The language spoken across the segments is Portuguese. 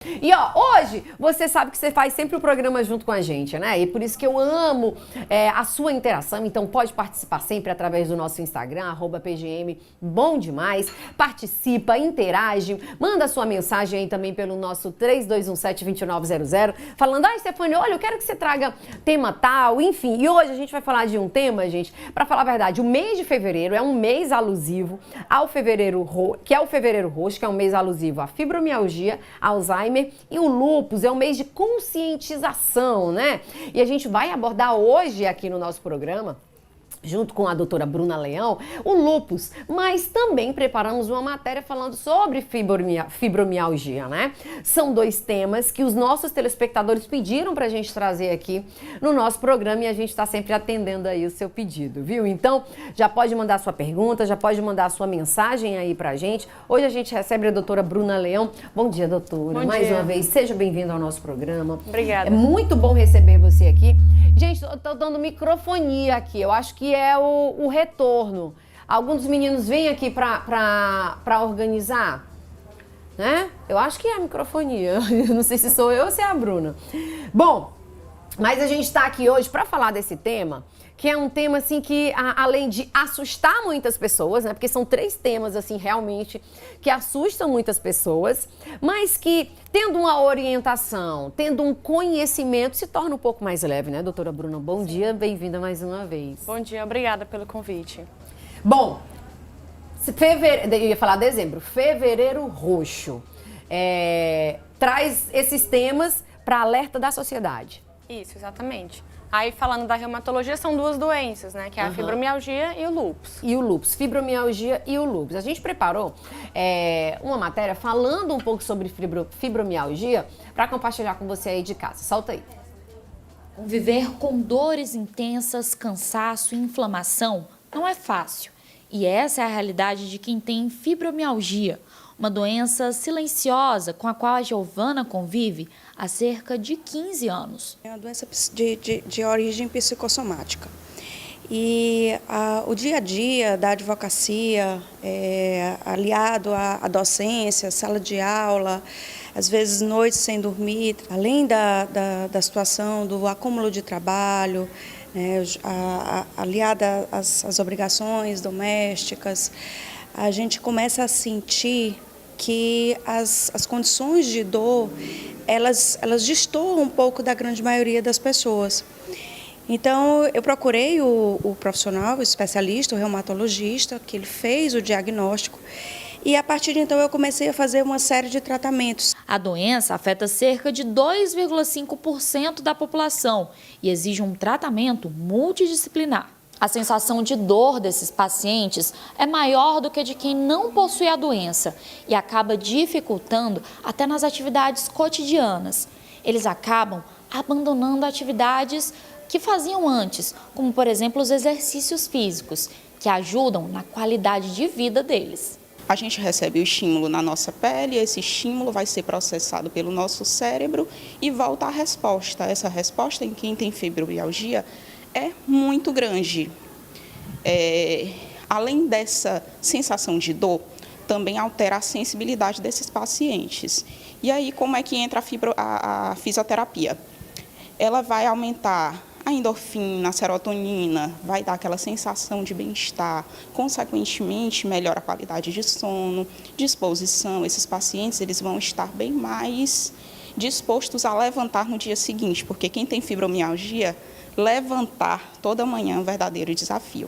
E ó, hoje você sabe que você faz sempre o programa junto com a gente, né? E por isso que eu amo a sua interação. Então pode participar sempre através do nosso Instagram, @PGM Bom Demais. Participa, interage, manda sua mensagem aí também pelo nosso 3217-2900, falando: Stefania, olha, eu quero que você traga tema tal, enfim. E hoje a gente vai falar de um tema, gente, pra falar a verdade, o mês de fevereiro é um mês alusivo ao fevereiro, que é o fevereiro roxo, que é um mês alusivo à fibromialgia, Alzheimer, e o lúpus é um mês de conscientização, né? E a gente vai abordar hoje aqui no nosso programa, junto com a doutora Bruna Leão, o lúpus, mas também preparamos uma matéria falando sobre fibromialgia, né? São dois temas que os nossos telespectadores pediram pra gente trazer aqui no nosso programa e a gente está sempre atendendo aí o seu pedido, viu? Então, já pode mandar sua pergunta, já pode mandar sua mensagem aí pra gente. Hoje a gente recebe a doutora Bruna Leão. Bom dia, doutora. Bom Mais dia. uma vez, seja bem-vinda ao nosso programa. Obrigada. É muito bom receber você aqui. Gente, eu tô dando microfonia aqui, eu acho que é o retorno. Alguns dos meninos vêm aqui pra organizar, né? Eu acho que é a microfonia, eu não sei se sou eu ou se é a Bruna. Bom, mas a gente tá aqui hoje pra falar desse tema, que é um tema, assim, que além de assustar muitas pessoas, né? Porque são três temas, assim, realmente, que assustam muitas pessoas, mas que, tendo uma orientação, tendo um conhecimento, se torna um pouco mais leve, né, doutora Bruna? Bom dia, bem-vinda mais uma vez. Bom dia, obrigada pelo convite. Bom, eu ia falar dezembro, fevereiro roxo, traz esses temas para alerta da sociedade. Isso, exatamente. Aí, falando da reumatologia, são duas doenças, né? Que é a fibromialgia e o lúpus. E o lúpus, fibromialgia e o lúpus. A gente preparou uma matéria falando um pouco sobre fibromialgia para compartilhar com você aí de casa. Solta aí. Viver com dores intensas, cansaço e inflamação não é fácil. E essa é a realidade de quem tem fibromialgia, uma doença silenciosa com a qual a Giovana convive há cerca de 15 anos. É uma doença de origem psicossomática. E o dia a dia da advocacia, aliado à docência, sala de aula, às vezes noites sem dormir, além da situação do acúmulo de trabalho, aliada às obrigações domésticas, a gente começa a sentir que as condições de dor, elas destoam um pouco da grande maioria das pessoas. Então, eu procurei o profissional, o especialista, o reumatologista, que ele fez o diagnóstico, e a partir de então eu comecei a fazer uma série de tratamentos. A doença afeta cerca de 2,5% da população e exige um tratamento multidisciplinar. A sensação de dor desses pacientes é maior do que de quem não possui a doença e acaba dificultando até nas atividades cotidianas. Eles acabam abandonando atividades que faziam antes, como, por exemplo, os exercícios físicos, que ajudam na qualidade de vida deles. A gente recebe o estímulo na nossa pele, esse estímulo vai ser processado pelo nosso cérebro e volta a resposta. Essa resposta em quem tem fibromialgia é muito grande. Além dessa sensação de dor, também altera a sensibilidade desses pacientes. E aí, como é que entra a fisioterapia? Ela vai aumentar a endorfina, a serotonina, vai dar aquela sensação de bem-estar, consequentemente melhora a qualidade de sono, disposição. Esses pacientes eles vão estar bem mais dispostos a levantar no dia seguinte, porque quem tem fibromialgia, levantar toda manhã é um verdadeiro desafio.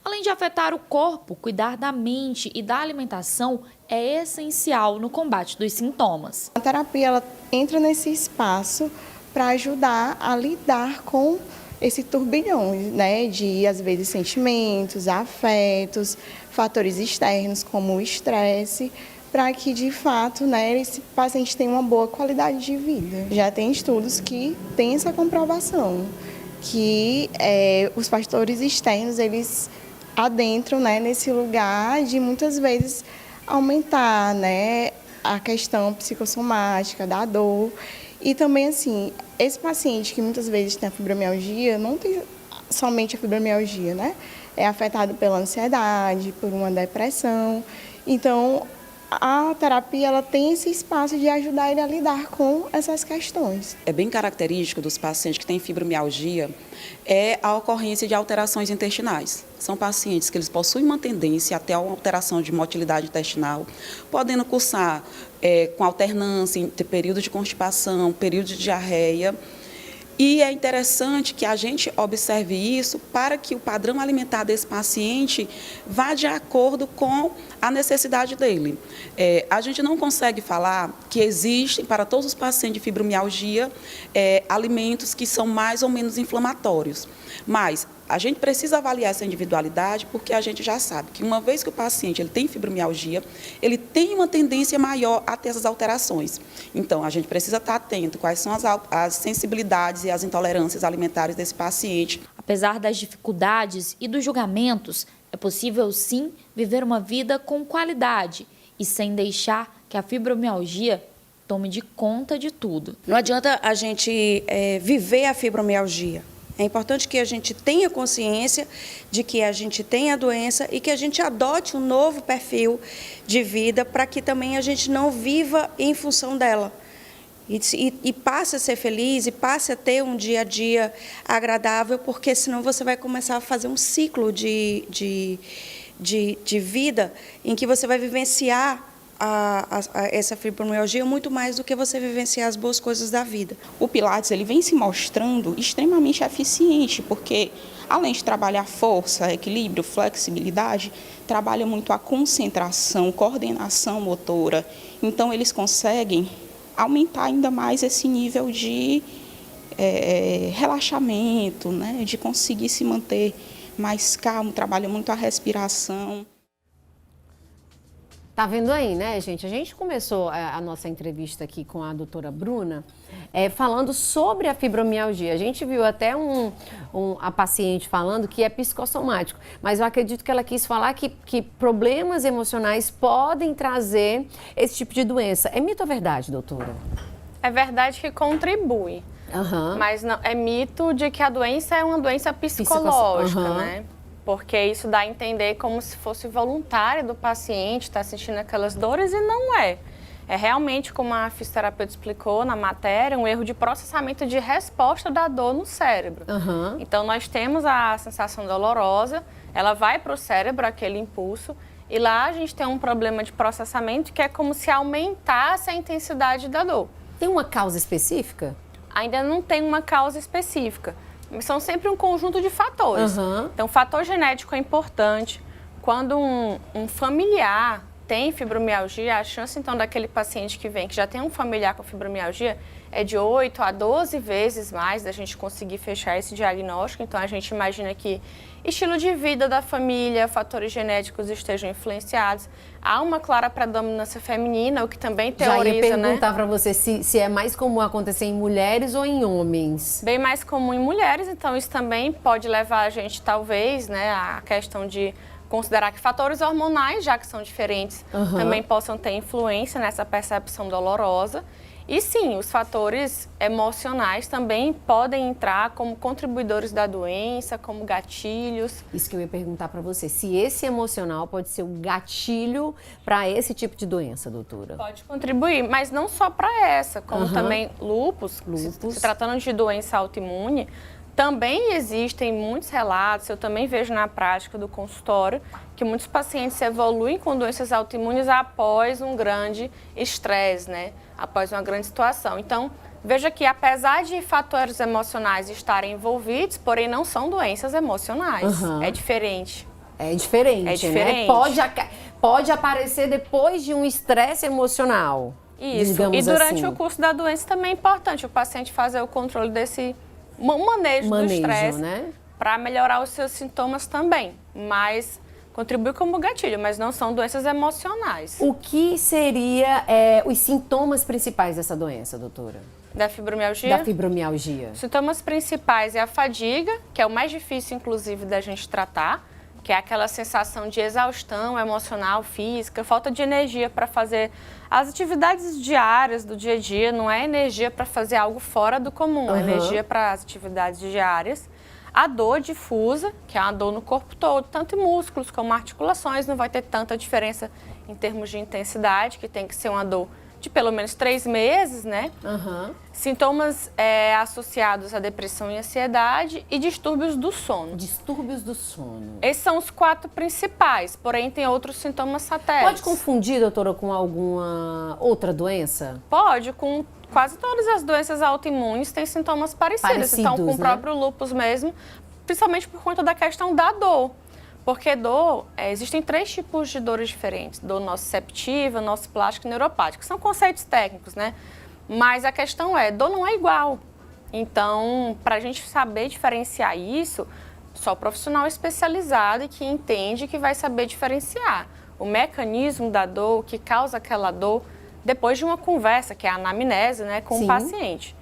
Além de afetar o corpo, cuidar da mente e da alimentação é essencial no combate dos sintomas. A terapia ela entra nesse espaço para ajudar a lidar com esse turbilhão, né, de, às vezes, sentimentos, afetos, fatores externos como o estresse, para que, de fato, né, esse paciente tenha uma boa qualidade de vida. Já tem estudos que têm essa comprovação, que os fatores externos, eles adentram, né, nesse lugar de, muitas vezes, aumentar, né, a questão psicossomática, da dor. E também, assim, esse paciente que muitas vezes tem a fibromialgia, não tem somente a fibromialgia, né? É afetado pela ansiedade, por uma depressão. Então, a terapia ela tem esse espaço de ajudar ele a lidar com essas questões. É bem característico dos pacientes que têm fibromialgia a ocorrência de alterações intestinais. São pacientes que eles possuem uma tendência até a uma alteração de motilidade intestinal, podendo cursar com alternância entre período de constipação, período de diarreia. E é interessante que a gente observe isso para que o padrão alimentar desse paciente vá de acordo com a necessidade dele. A gente não consegue falar que existem, para todos os pacientes de fibromialgia, alimentos que são mais ou menos inflamatórios. Mas a gente precisa avaliar essa individualidade porque a gente já sabe que uma vez que o paciente ele tem fibromialgia, ele tem uma tendência maior a ter essas alterações. Então, a gente precisa estar atento quais são as sensibilidades e as intolerâncias alimentares desse paciente. Apesar das dificuldades e dos julgamentos, é possível sim viver uma vida com qualidade e sem deixar que a fibromialgia tome de conta de tudo. Não adianta a gente viver a fibromialgia. É importante que a gente tenha consciência de que a gente tem a doença e que a gente adote um novo perfil de vida para que também a gente não viva em função dela. E passe a ser feliz e passe a ter um dia a dia agradável, porque senão você vai começar a fazer um ciclo de vida em que você vai vivenciar essa fibromialgia muito mais do que você vivenciar as boas coisas da vida. O Pilates ele vem se mostrando extremamente eficiente, porque além de trabalhar força, equilíbrio, flexibilidade, trabalha muito a concentração, coordenação motora. Então, eles conseguem aumentar ainda mais esse nível de relaxamento, né? De conseguir se manter mais calmo, trabalha muito a respiração. Tá vendo aí, né, gente? A gente começou a nossa entrevista aqui com a doutora Bruna falando sobre a fibromialgia. A gente viu até a paciente falando que é psicossomático, mas eu acredito que ela quis falar que problemas emocionais podem trazer esse tipo de doença. É mito ou verdade, doutora? É verdade que contribui, mas não, é mito de que a doença é uma doença psicológica, né? Porque isso dá a entender como se fosse voluntário do paciente estar sentindo aquelas dores e não é. É realmente, como a fisioterapeuta explicou na matéria, um erro de processamento de resposta da dor no cérebro. Então, nós temos a sensação dolorosa, ela vai para o cérebro, aquele impulso, e lá a gente tem um problema de processamento que é como se aumentasse a intensidade da dor. Tem uma causa específica? Ainda não tem uma causa específica. São sempre um conjunto de fatores. Então, o fator genético é importante. Quando um familiar tem fibromialgia, a chance, então, daquele paciente que vem, que já tem um familiar com fibromialgia, é de 8 a 12 vezes mais da gente conseguir fechar esse diagnóstico. Então, a gente imagina que estilo de vida da família, fatores genéticos estejam influenciados. Há uma clara predominância feminina, o que também teoriza, já ia perguntar para você se é mais comum acontecer em mulheres ou em homens. Bem mais comum em mulheres, então isso também pode levar a gente, talvez, né, a questão de considerar que fatores hormonais, já que são diferentes, também possam ter influência nessa percepção dolorosa. E sim, os fatores emocionais também podem entrar como contribuidores da doença, como gatilhos. Isso que eu ia perguntar para você, se esse emocional pode ser um gatilho para esse tipo de doença, doutora? Pode contribuir, mas não só para essa, como também lúpus, se tratando de doença autoimune, também existem muitos relatos, eu também vejo na prática do consultório, que muitos pacientes evoluem com doenças autoimunes após um grande estresse, né? Após uma grande situação. Então, veja que apesar de fatores emocionais estarem envolvidos, porém não são doenças emocionais. É diferente. É diferente, é diferente. Né? Pode aparecer depois de um estresse emocional. Isso, e durante o curso da doença também é importante o paciente fazer o controle desse manejo do estresse, né? Para melhorar os seus sintomas também, mas contribui como gatilho, mas não são doenças emocionais. O que seria os sintomas principais dessa doença, doutora? Da fibromialgia? Da fibromialgia. Os sintomas principais é a fadiga, que é o mais difícil, inclusive, da gente tratar, que é aquela sensação de exaustão emocional, física, falta de energia para fazer as atividades diárias do dia a dia, não é energia para fazer algo fora do comum, é energia para as atividades diárias. A dor difusa, que é uma dor no corpo todo, tanto em músculos como articulações, não vai ter tanta diferença em termos de intensidade, que tem que ser uma dor de pelo menos 3 meses, né? Sintomas associados à depressão e ansiedade e distúrbios do sono. Distúrbios do sono. Esses são os 4 principais, porém tem outros sintomas satélites. Pode confundir, doutora, com alguma outra doença? Pode, com quase todas as doenças autoimunes têm sintomas parecidos. Então, com o próprio lúpus mesmo, principalmente por conta da questão da dor. Porque dor, existem 3 tipos de dores diferentes. Dor nociceptiva, nociplástica e neuropática. São conceitos técnicos, né? Mas a questão dor não é igual. Então, para a gente saber diferenciar isso, só o profissional especializado e que entende que vai saber diferenciar o mecanismo da dor, o que causa aquela dor, depois de uma conversa, que é a anamnese, né, com o paciente.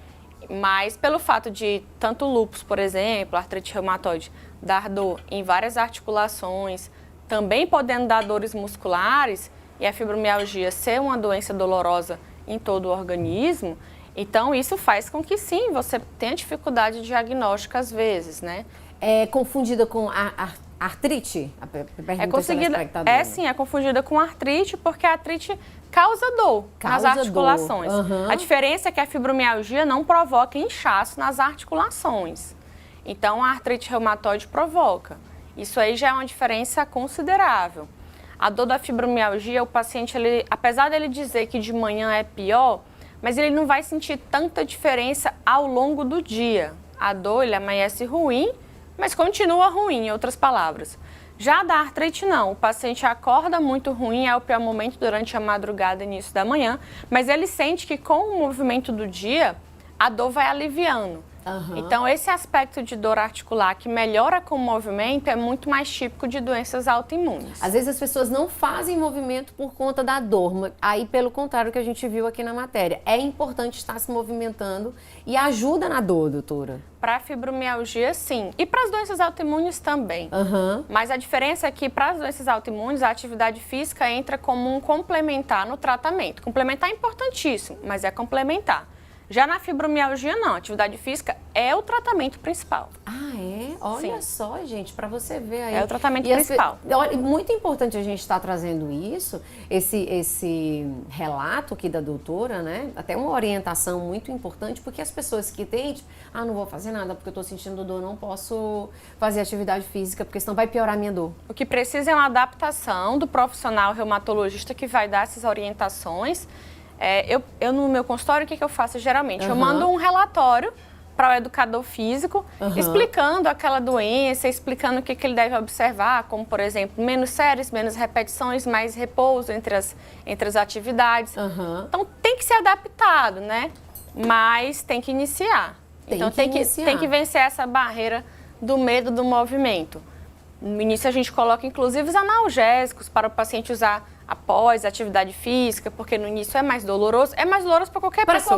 Mas pelo fato de tanto lúpus, por exemplo, artrite reumatoide, dar dor em várias articulações, também podendo dar dores musculares, e a fibromialgia ser uma doença dolorosa em todo o organismo, então isso faz com que sim, você tenha dificuldade diagnóstica às vezes, né? É confundida com artrite? É confundida com artrite, porque a artrite causa dor nas articulações. A diferença é que a fibromialgia não provoca inchaço nas articulações. Então, a artrite reumatoide provoca. Isso aí já é uma diferença considerável. A dor da fibromialgia, o paciente, apesar dele dizer que de manhã é pior, mas ele não vai sentir tanta diferença ao longo do dia. A dor, ele amanhece ruim, mas continua ruim, em outras palavras. Já da artrite, não. O paciente acorda muito ruim, é o pior momento durante a madrugada e início da manhã, mas ele sente que com o movimento do dia, a dor vai aliviando. Então, esse aspecto de dor articular que melhora com o movimento é muito mais típico de doenças autoimunes. Às vezes as pessoas não fazem movimento por conta da dor. Aí, pelo contrário, que a gente viu aqui na matéria. É importante estar se movimentando e ajuda na dor, doutora. Para a fibromialgia, sim. E para as doenças autoimunes também. Mas a diferença é que para as doenças autoimunes, a atividade física entra como um complementar no tratamento. Complementar é importantíssimo, mas é complementar. Já na fibromialgia, não. A atividade física é o tratamento principal. Ah, é? Olha só, gente, para você ver aí. É o tratamento principal. Olha, muito importante a gente estar trazendo isso, esse relato aqui da doutora, né? Até uma orientação muito importante, porque as pessoas que têm, tipo, não vou fazer nada porque eu tô sentindo dor, não posso fazer atividade física, porque senão vai piorar a minha dor. O que precisa é uma adaptação do profissional reumatologista que vai dar essas orientações. Eu no meu consultório, o que eu faço geralmente? Eu mando um relatório para o educador físico, explicando aquela doença, explicando o que ele deve observar, como, por exemplo, menos séries, menos repetições, mais repouso entre as atividades. Então, tem que ser adaptado, né? Mas tem que iniciar. Tem que vencer essa barreira do medo do movimento. No início, a gente coloca, inclusive, os analgésicos para o paciente usar após a atividade física, porque no início é mais doloroso. É mais doloroso para qualquer pessoa.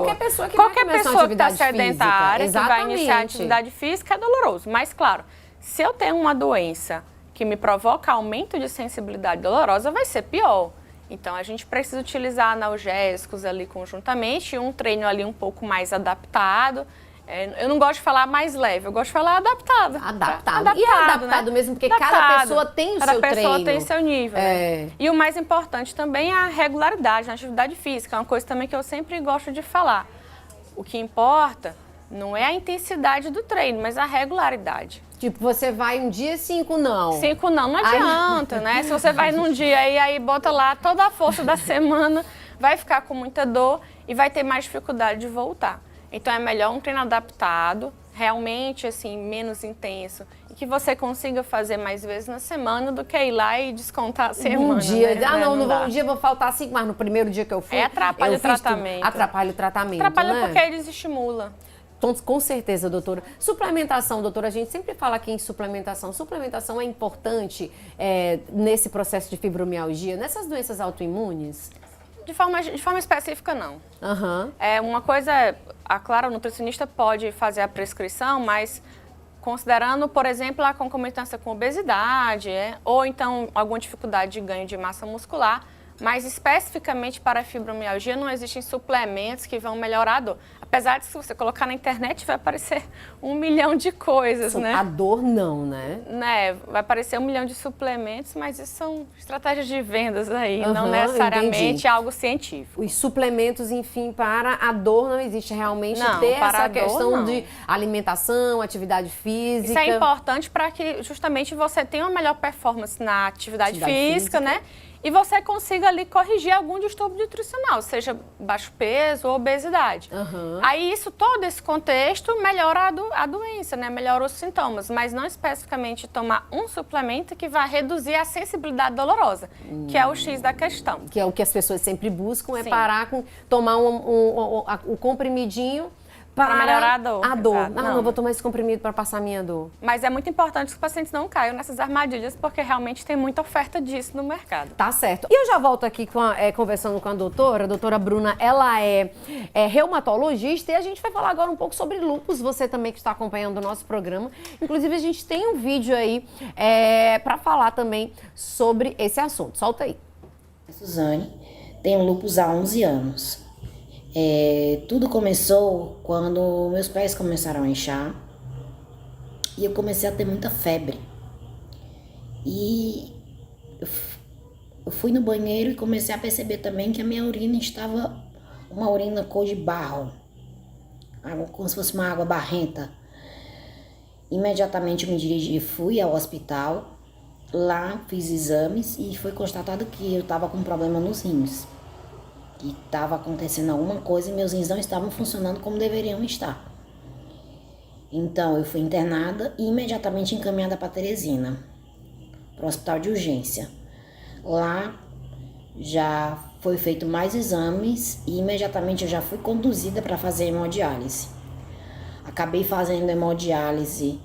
Qualquer pessoa que está sedentária, que vai iniciar a atividade física, é doloroso. Mas, claro, se eu tenho uma doença que me provoca aumento de sensibilidade dolorosa, vai ser pior. Então, a gente precisa utilizar analgésicos ali conjuntamente, um treino ali um pouco mais adaptado. Eu não gosto de falar mais leve, eu gosto de falar adaptado. E é adaptado, né? Mesmo, porque cada pessoa tem o seu treino. Cada pessoa tem seu nível. Né? E o mais importante também é a regularidade na atividade física. É uma coisa também que eu sempre gosto de falar. O que importa não é a intensidade do treino, mas a regularidade. Tipo, você vai um dia, 5 não. 5 não adianta, né? Se você vai num dia e aí bota lá toda a força da semana, vai ficar com muita dor e vai ter mais dificuldade de voltar. Então, é melhor um treino adaptado, realmente, assim, menos intenso, e que você consiga fazer mais vezes na semana do que ir lá e descontar a semana. Um dia, né? Um dia vou faltar 5, mas no primeiro dia que eu fui... Atrapalha o tratamento. Atrapalha o tratamento, Atrapalha, né? Porque ele desestimula. Então, com certeza, doutora. Suplementação, doutora, a gente sempre fala aqui em suplementação. Suplementação é importante nesse processo de fibromialgia, nessas doenças autoimunes? De forma específica, não. Uma coisa, claro, o nutricionista pode fazer a prescrição, mas considerando, por exemplo, a concomitância com obesidade, ou então alguma dificuldade de ganho de massa muscular, Mas especificamente para a fibromialgia não existem suplementos que vão melhorar a dor. Apesar de se você colocar na internet vai aparecer 1 milhão de coisas, né? A dor não, né? Vai aparecer 1 milhão de suplementos, mas isso são estratégias de vendas aí, Uhum, não necessariamente entendi. algo científico. Os suplementos, enfim, para a dor não existe realmente Não, ter para essa a dor, questão não. de alimentação, atividade física. Isso é importante para que justamente você tenha uma melhor performance na atividade física, né? E você consiga ali corrigir algum distúrbio nutricional, seja baixo peso ou obesidade. Uhum. Aí todo esse contexto melhora a doença, né? Melhora os sintomas, mas não especificamente tomar um suplemento que vai reduzir a sensibilidade dolorosa, que é o X da questão. Que é o que as pessoas sempre buscam, é Sim. parar com tomar um comprimidinho para melhorar a dor. A dor. Exato. Não vou tomar esse comprimido para passar a minha dor. Mas é muito importante que os pacientes não caiam nessas armadilhas, porque realmente tem muita oferta disso no mercado. Tá certo. E eu já volto aqui conversando com a doutora Bruna, ela é reumatologista e a gente vai falar agora um pouco sobre lúpus, você também que está acompanhando o nosso programa. Inclusive a gente tem um vídeo aí para falar também sobre esse assunto. Solta aí. Suzane, tenho lúpus há 11 anos. Tudo começou quando meus pés começaram a inchar e eu comecei a ter muita febre. E eu fui no banheiro e comecei a perceber também que a minha urina estava uma urina cor de barro, como se fosse uma água barrenta. Imediatamente eu me dirigi e fui ao hospital. Lá fiz exames e foi constatado que eu estava com um problema nos rins. Que estava acontecendo alguma coisa e meus rins não estavam funcionando como deveriam estar. Então eu fui internada e imediatamente encaminhada para Teresina, para o hospital de urgência. Lá já foi feito mais exames e imediatamente eu já fui conduzida para fazer hemodiálise. Acabei fazendo hemodiálise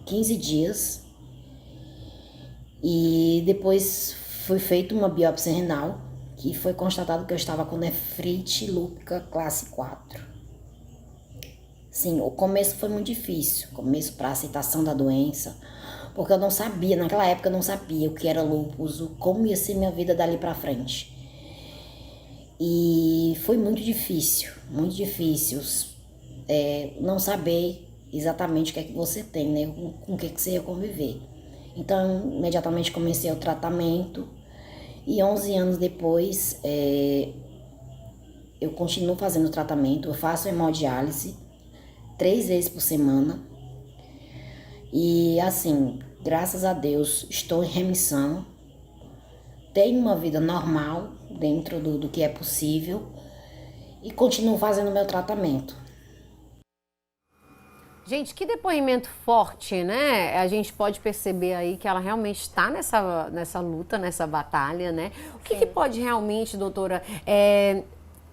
15 dias e depois foi feita uma biópsia renal que foi constatado que eu estava com nefrite lúpica classe 4. Sim, o começo foi muito difícil, o começo para a aceitação da doença, porque eu não sabia, naquela época eu não sabia o que era lúpus, como ia ser minha vida dali para frente. E foi muito difícil, não saber exatamente o que é que você tem, né, com o que você ia conviver. Então, imediatamente comecei o tratamento. E 11 anos depois, eu continuo fazendo tratamento, eu faço hemodiálise 3 vezes por semana. E assim, graças a Deus, estou em remissão, tenho uma vida normal dentro do que é possível e continuo fazendo meu tratamento. Gente, que depoimento forte, né? A gente pode perceber aí que ela realmente está nessa luta, nessa batalha, né? O que pode realmente, doutora,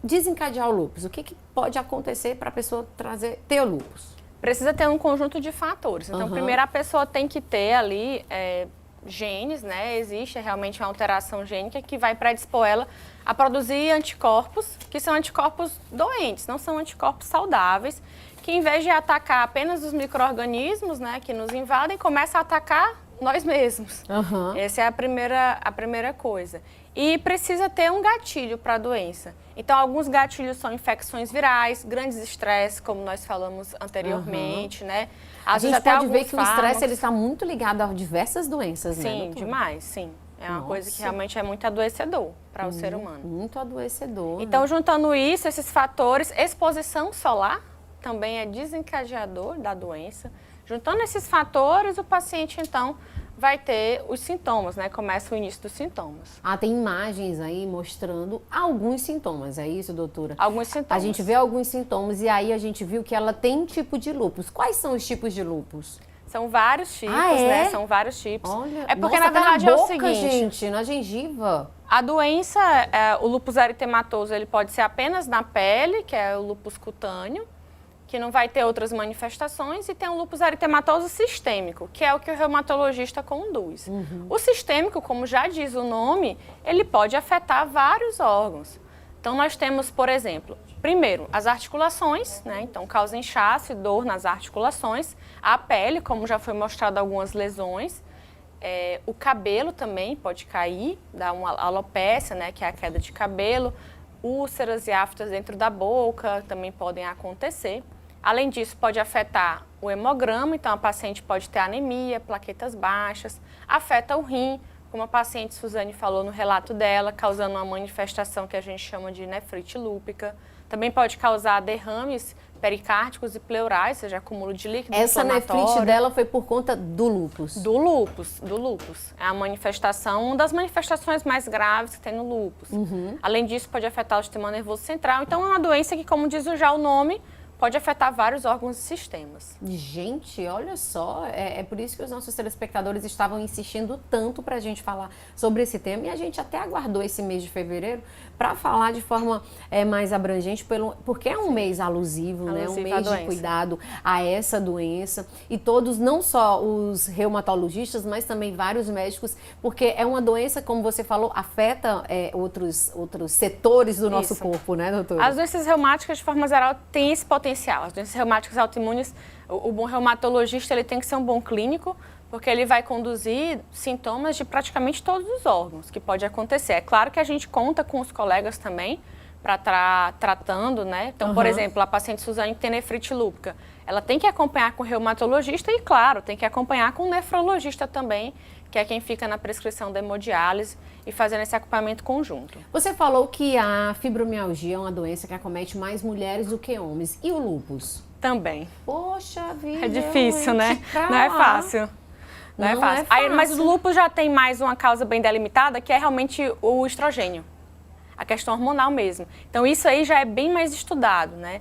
desencadear o lúpus? O que pode acontecer para a pessoa ter o lúpus? Precisa ter um conjunto de fatores. Então, primeiro a pessoa tem que ter ali genes, né? Existe realmente uma alteração gênica que vai predispor ela a produzir anticorpos, que são anticorpos doentes, não são anticorpos saudáveis, que em vez de atacar apenas os micro-organismos, né, que nos invadem, começa a atacar nós mesmos. Uhum. Essa é a primeira coisa. E precisa ter um gatilho para a doença. Então, alguns gatilhos são infecções virais, grandes estresses, como nós falamos anteriormente, né? A gente pode ver que o estresse está muito ligado a diversas doenças, né? Sim, demais, sim. É uma coisa que realmente é muito adoecedor para o ser humano. Muito adoecedor. Então, juntando isso, esses fatores, exposição solar também é desencadeador da doença. Juntando esses fatores, o paciente, então, vai ter os sintomas, né? Começa o início dos sintomas. Tem imagens aí mostrando alguns sintomas, é isso, doutora? Alguns sintomas. A gente vê alguns sintomas e aí a gente viu que ela tem tipo de lúpus. Quais são os tipos de lúpus? São vários tipos, né? São vários tipos. Olha, é porque, nossa, na verdade, na boca, é o seguinte... gente, na gengiva. A doença, o lúpus eritematoso, ele pode ser apenas na pele, que é o lúpus cutâneo, que não vai ter outras manifestações, e tem o lúpus eritematoso sistêmico, que é o que o reumatologista conduz. O sistêmico, como já diz o nome, ele pode afetar vários órgãos. Então, nós temos, por exemplo, primeiro, as articulações, né? Então, causa inchaço e dor nas articulações, a pele, como já foi mostrado algumas lesões, O cabelo também pode cair, dá uma alopécia, né, que é a queda de cabelo. Úlceras e aftas dentro da boca também podem acontecer. Além disso, pode afetar o hemograma, então a paciente pode ter anemia, plaquetas baixas, afeta o rim, como a paciente Suzane falou no relato dela, causando uma manifestação que a gente chama de nefrite lúpica. Também pode causar derrames pericárdicos e pleurais, ou seja, acúmulo de líquido inflamatório. Essa nefrite dela foi por conta do lúpus? Do lúpus. É a manifestação, uma das manifestações mais graves que tem no lúpus. Além disso, pode afetar o sistema nervoso central. Então, é uma doença que, como diz já o nome, pode afetar vários órgãos e sistemas. Gente, olha só, é por isso que os nossos telespectadores estavam insistindo tanto para a gente falar sobre esse tema, e a gente até aguardou esse mês de fevereiro para falar de forma mais abrangente, porque é um mês alusivo, né? Um mês de cuidado a essa doença, e todos, não só os reumatologistas, mas também vários médicos, porque é uma doença, como você falou, afeta outros setores do nosso corpo, né, doutora? As doenças reumáticas, de forma geral, têm esse potencial. As doenças reumáticas autoimunes, o bom reumatologista ele tem que ser um bom clínico, porque ele vai conduzir sintomas de praticamente todos os órgãos, que pode acontecer. É claro que a gente conta com os colegas também para estar tratando, né? Então, por exemplo, a paciente Suzane que tem nefrite lúpica, ela tem que acompanhar com o reumatologista e, claro, tem que acompanhar com o nefrologista também, que é quem fica na prescrição da hemodiálise e fazendo esse acompanhamento conjunto. Você falou que a fibromialgia é uma doença que acomete mais mulheres do que homens. E o lúpus? Também. Poxa vida. É difícil, né? Não é fácil. Não é fácil. Aí, mas o lúpus já tem mais uma causa bem delimitada, que é realmente o estrogênio. A questão hormonal mesmo. Então, isso aí já é bem mais estudado, né?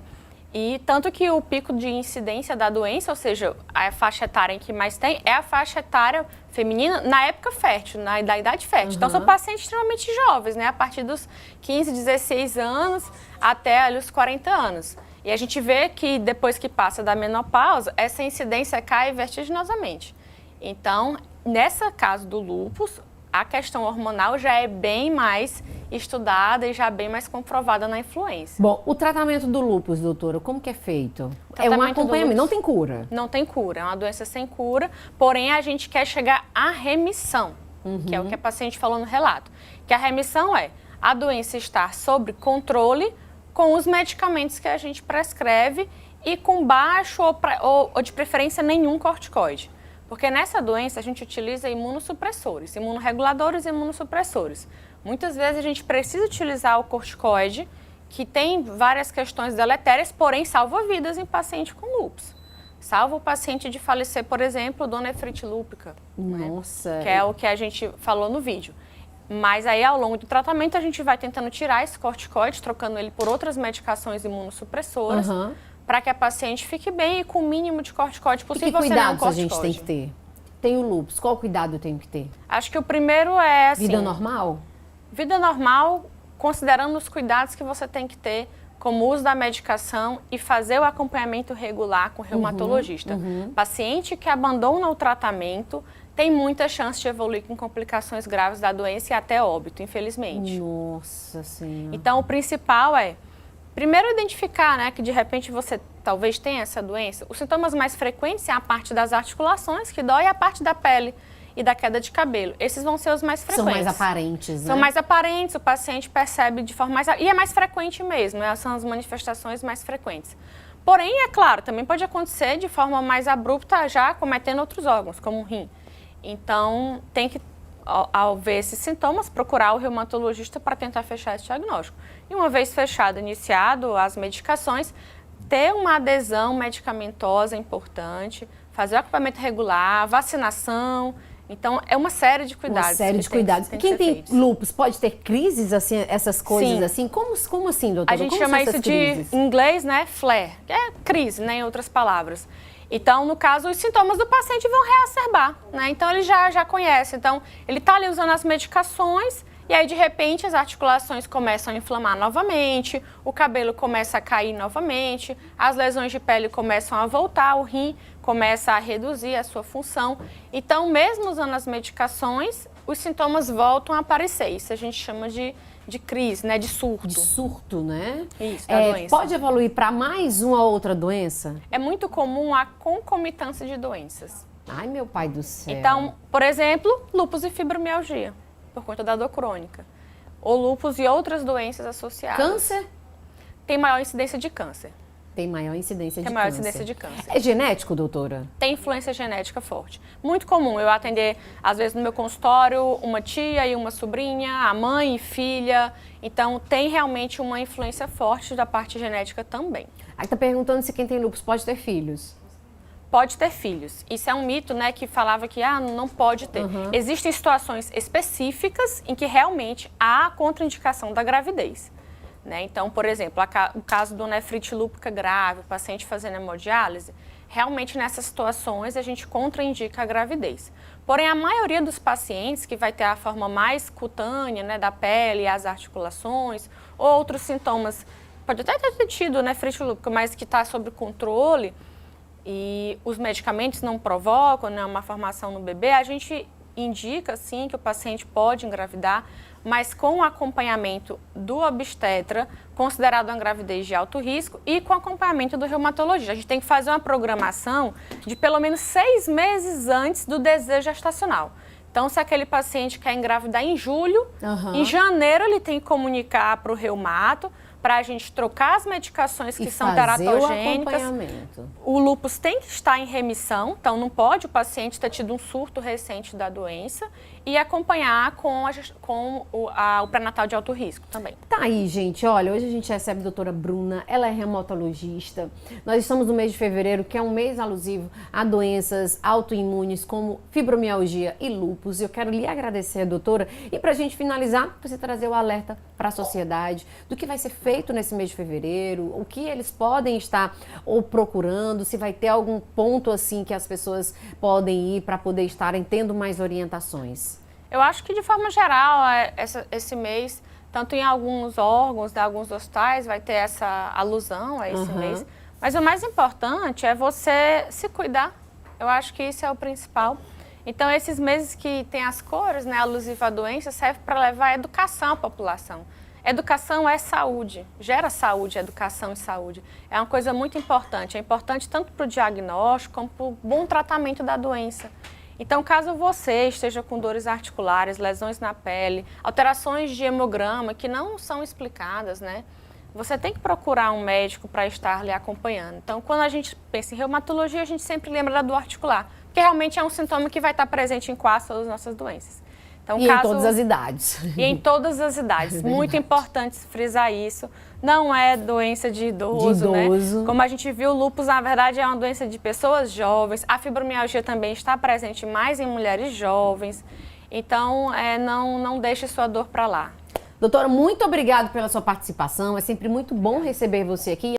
E tanto que o pico de incidência da doença, ou seja, a faixa etária em que mais tem, é a faixa etária feminina na época fértil, da idade fértil. Então, são pacientes extremamente jovens, né? A partir dos 15, 16 anos até ali, os 40 anos. E a gente vê que depois que passa da menopausa, essa incidência cai vertiginosamente. Então, nesse caso do lúpus, a questão hormonal já é bem mais estudada e já bem mais comprovada na influência. Bom, o tratamento do lúpus, doutora, como que é feito? É um acompanhamento, não tem cura? Não tem cura, é uma doença sem cura, porém a gente quer chegar à remissão, que é o que a paciente falou no relato. Que a remissão é a doença estar sob controle com os medicamentos que a gente prescreve e com baixo ou de preferência nenhum corticoide. Porque nessa doença a gente utiliza imunossupressores, imunorreguladores e imunossupressores. Muitas vezes a gente precisa utilizar o corticoide, que tem várias questões deletérias, porém salva vidas em paciente com lúpus. Salva o paciente de falecer, por exemplo, da nefrite lúpica. Nossa! Né? Que é o que a gente falou no vídeo. Mas aí, ao longo do tratamento, a gente vai tentando tirar esse corticoide, trocando ele por outras medicações imunossupressoras, para que a paciente fique bem e com o mínimo de corticoide possível. E que cuidados a gente tem que ter? Tem o lúpus, qual cuidado eu tenho que ter? Acho que o primeiro é assim... Vida normal? Vida normal, considerando os cuidados que você tem que ter, como o uso da medicação e fazer o acompanhamento regular com o reumatologista. Paciente que abandona o tratamento tem muita chance de evoluir com complicações graves da doença e até óbito, infelizmente. Nossa Senhora. Então, o principal é, primeiro, identificar, né, que de repente você talvez tenha essa doença. Os sintomas mais frequentes é a parte das articulações, que dói, e a parte da pele e da queda de cabelo. Esses vão ser os mais frequentes. São mais aparentes, né? São mais aparentes, o paciente percebe de forma mais... E é mais frequente mesmo, são as manifestações mais frequentes. Porém, é claro, também pode acontecer de forma mais abrupta, já cometendo outros órgãos, como o rim. Então, tem que, ao ver esses sintomas, procurar o reumatologista para tentar fechar esse diagnóstico. E uma vez fechado, iniciado as medicações, ter uma adesão medicamentosa é importante, fazer o acompanhamento regular, vacinação. Então, é uma série de cuidados. Uma série de cuidados. Quem tem lúpus pode ter crises, assim, essas coisas assim? Como assim, doutora? A gente chama isso de, em inglês, né, flare, que é crise, né, em outras palavras. Então, no caso, os sintomas do paciente vão reacerbar, né? Então, ele já conhece. Então, ele está ali usando as medicações e aí, de repente, as articulações começam a inflamar novamente, o cabelo começa a cair novamente, as lesões de pele começam a voltar, o rim começa a reduzir a sua função. Então, mesmo usando as medicações, os sintomas voltam a aparecer. Isso a gente chama de crise, né? De surto. De surto, né? Isso, da doença. Pode evoluir para mais uma outra doença? É muito comum a concomitância de doenças. Ai, meu pai do céu. Então, por exemplo, lúpus e fibromialgia, por conta da dor crônica. Ou lúpus e outras doenças associadas. Câncer? Tem maior incidência de câncer. Tem maior incidência de Tem maior câncer. incidência de câncer. É genético, doutora? Tem influência genética forte. Muito comum eu atender, às vezes, no meu consultório, uma tia e uma sobrinha, a mãe e filha. Então, tem realmente uma influência forte da parte genética também. Aí tá perguntando se quem tem lúpus pode ter filhos. Pode ter filhos. Isso é um mito, né, que falava que não pode ter. Existem situações específicas em que realmente há contraindicação da gravidez. Né? Então, por exemplo, o caso do nefrite lúpica grave, o paciente fazendo hemodiálise, realmente nessas situações a gente contraindica a gravidez. Porém, a maioria dos pacientes que vai ter a forma mais cutânea, né, da pele e as articulações, outros sintomas, pode até ter tido nefrite lúpica, mas que está sob controle, e os medicamentos não provocam, né, uma formação no bebê, a gente indica, sim, que o paciente pode engravidar, mas com o acompanhamento do obstetra, considerado uma gravidez de alto risco, e com acompanhamento do reumatologista. A gente tem que fazer uma programação de pelo menos 6 meses antes do desejo gestacional. Então, se aquele paciente quer engravidar em julho, em janeiro ele tem que comunicar para o reumato, para a gente trocar as medicações que são teratogênicas. O lúpus tem que estar em remissão, então não pode o paciente ter tido um surto recente da doença, e acompanhar com o pré-natal de alto risco também. Tá aí, gente. Olha, hoje a gente recebe a doutora Bruna, ela é reumatologista. Nós estamos no mês de fevereiro, que é um mês alusivo a doenças autoimunes como fibromialgia e lúpus. Eu quero lhe agradecer, doutora, e pra gente finalizar, você trazer o alerta para a sociedade do que vai ser feito nesse mês de fevereiro, o que eles podem estar ou procurando, se vai ter algum ponto assim que as pessoas podem ir para poder estarem tendo mais orientações. Eu acho que, de forma geral, esse mês, tanto em alguns órgãos, de alguns hospitais, vai ter essa alusão a esse mês. Mas o mais importante é você se cuidar. Eu acho que isso é o principal. Então, esses meses que tem as cores, né, alusiva à doença, serve para levar educação à população. Educação é saúde, gera saúde, educação e saúde. É uma coisa muito importante. É importante tanto para o diagnóstico como para o bom tratamento da doença. Então, caso você esteja com dores articulares, lesões na pele, alterações de hemograma que não são explicadas, né? Você tem que procurar um médico para estar lhe acompanhando. Então, quando a gente pensa em reumatologia, a gente sempre lembra da dor articular, porque realmente é um sintoma que vai estar presente em quase todas as nossas doenças. Então, em todas as idades. E em todas as idades. Muito importante frisar isso. Não é doença de idoso, né? Como a gente viu, o lúpus, na verdade, é uma doença de pessoas jovens. A fibromialgia também está presente mais em mulheres jovens. Então, não deixe sua dor para lá. Doutora, muito obrigada pela sua participação. É sempre muito bom receber você aqui.